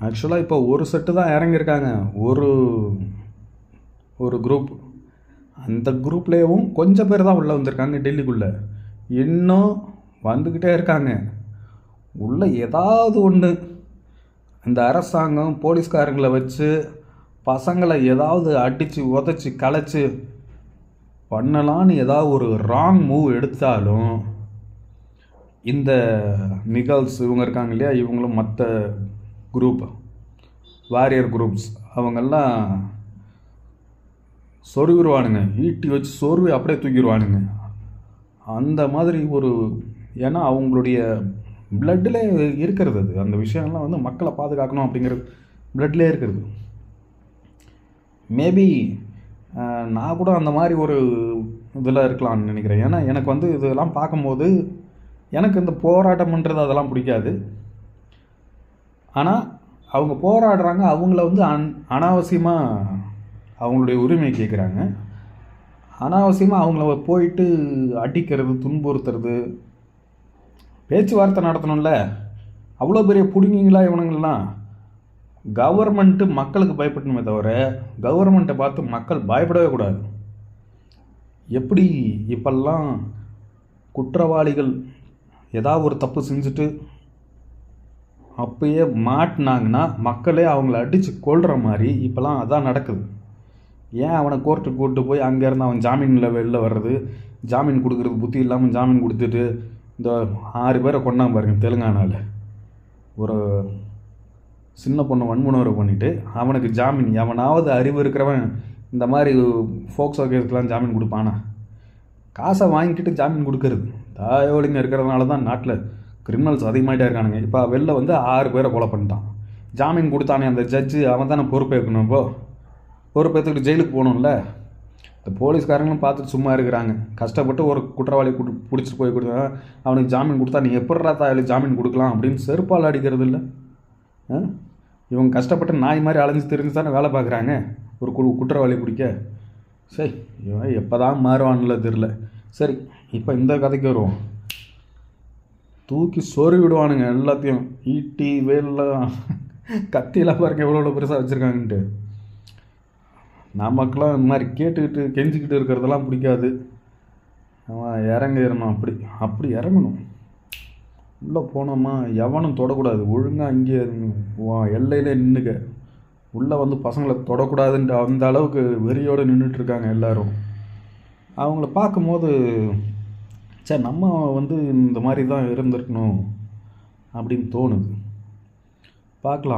ஆக்சுவலாக இப்போ ஒரு செட்டு தான் இறங்கியிருக்காங்க. ஒரு ஒரு குரூப். அந்த குரூப்லேயும் கொஞ்சம் பேர் தான் உள்ளே வந்திருக்காங்க டெல்லிக்குள்ளே. இன்னும் வந்துக்கிட்டே இருக்காங்க. உள்ளே ஏதாவது ஒன்று இந்த அரசாங்கம் போலீஸ்காரங்களை வச்சு பசங்களை ஏதாவது அடித்து உதச்சி கலைச்சி பண்ணலான்னு ஏதாவது ஒரு ராங் மூவ் எடுத்தாலும் இந்த நிகழ்ஸ் இவங்க இருக்காங்க இல்லையா, இவங்களும் மற்ற குரூப் வாரியர் குரூப்ஸ் அவங்கெல்லாம் சொருகிடுவானுங்க. ஈட்டி வச்சு சொருவி அப்படியே தூக்கிடுவானுங்க. அந்த மாதிரி ஒரு, ஏன்னா அவங்களுடைய பிளட்டில் இருக்கிறது அது. அந்த விஷயம்லாம் வந்து மக்களை பாதுகாக்கணும் அப்படிங்கிறது பிளட்லேயே இருக்கிறது. மேபி நான் கூட அந்த மாதிரி ஒரு இதில் இருக்கலாம்னு நினைக்கிறேன். ஏன்னா எனக்கு வந்து இதெல்லாம் பார்க்கும்போது எனக்கு இந்த போராட்டம் பண்ணுறது அதெல்லாம் பிடிக்காது. ஆனால் அவங்க போராடுறாங்க, அவங்கள வந்து அனாவசியமாக அவங்களுடைய உரிமை கேட்குறாங்க. அனாவசியமாக அவங்கள போயிட்டு அடிக்கிறது, துன்புறுத்துறது, பேச்சுவார்த்தை நடத்தணும்ல. அவ்வளோ பெரிய பிடுங்கிங்களா இவனுங்கள்லாம். கவர்மெண்ட்டு மக்களுக்கு பயப்படணுமே தவிர கவர்மெண்ட்டை பார்த்து மக்கள் பயப்படவே கூடாது. எப்படி இப்பெல்லாம் குற்றவாளிகள் ஏதாவது ஒரு தப்பு செஞ்சுட்டு அப்பயே மாட்டினாங்கன்னா மக்களே அவங்கள அடித்து கொள்கிற மாதிரி இப்போலாம் அதான் நடக்குது. ஏன் அவனை கோர்ட்டுக்கு கூப்பிட்டு போய் அங்கேருந்து அவன் ஜாமீனில் வெளில வர்றது, ஜாமீன் கொடுக்குறது புத்தி இல்லாமல் ஜாமீன் கொடுத்துட்டு இந்த 6 பேரை கொண்டாங்க பாருங்க தெலுங்கானாவில். ஒரு சின்ன பொண்ணு வன்முறை பண்ணிவிட்டு அவனுக்கு ஜாமீன், எவனாவது அறிவு இருக்கிறவன் இந்த மாதிரி ஃபோக்ஸோ கேஸ்க்கெலாம் ஜாமீன் கொடுப்பானா? காசை வாங்கிக்கிட்டு ஜாமீன் கொடுக்கறது. தாயோலிங்க இருக்கிறதுனால தான் நாட்டில் கிரிமினல்ஸ் அதிகமாகிட்டே இருக்கானுங்க. இப்போ வெளில வந்து 6 பேரை கொலை பண்ணிட்டான். ஜாமீன் கொடுத்தானே அந்த ஜட்ஜு, அவன் தானே பொறுப்பேற்கணும். இப்போது பொறுப்பேற்றுக்கிட்டு ஜெயிலுக்கு போகணும்ல. இந்த போலீஸ்காரங்களும் பார்த்துட்டு சும்மா இருக்கிறாங்க. கஷ்டப்பட்டு ஒரு குற்றவாளி பிடிச்சிட்டு போய் கொடுத்தா அவனுக்கு ஜாமீன் கொடுத்தா நீ எப்படிரா தாயில் ஜாமீன் கொடுக்கலாம் அப்படின்னு செருப்பால் அடிக்கிறது இல்லை. இவங்க கஷ்டப்பட்டு நாய் மாதிரி அலைஞ்சு தெரிஞ்சு தானே வேலை பார்க்குறாங்க ஒரு குற்றவாளி பிடிக்க. சரி, இவன் எப்போ தான் மாறுவான்ல தெரில. சரி, இப்போ இந்த கதைக்கு வருவோம். தூக்கி சொறி விடுவானுங்க எல்லாத்தையும். ஈட்டி வேலாம் கத்தியெல்லாம் பாருங்க எவ்வளோ பெருசாக வச்சுருக்காங்கன்ட்டு. நமக்கெல்லாம் இந்த மாதிரி கேட்டுக்கிட்டு கெஞ்சிக்கிட்டு இருக்கிறதெல்லாம் பிடிக்காது. அவன் இறங்கிடணும். அப்படி இறங்கணும். உள்ளே போனோமா எவனும் தொடக்கூடாது. ஒழுங்காக இங்கே எல்லையிலே நின்றுக்க. உள்ளே வந்து பசங்களை தொடக்கூடாதுன்ற அந்த அளவுக்கு வெறியோடு நின்றுட்டுருக்காங்க எல்லோரும். அவங்கள பார்க்கும்போது சரி நம்ம வந்து இந்த மாதிரி தான் இருந்திருக்கணும் அப்படின்னு தோணுது. பார்க்கலாம்.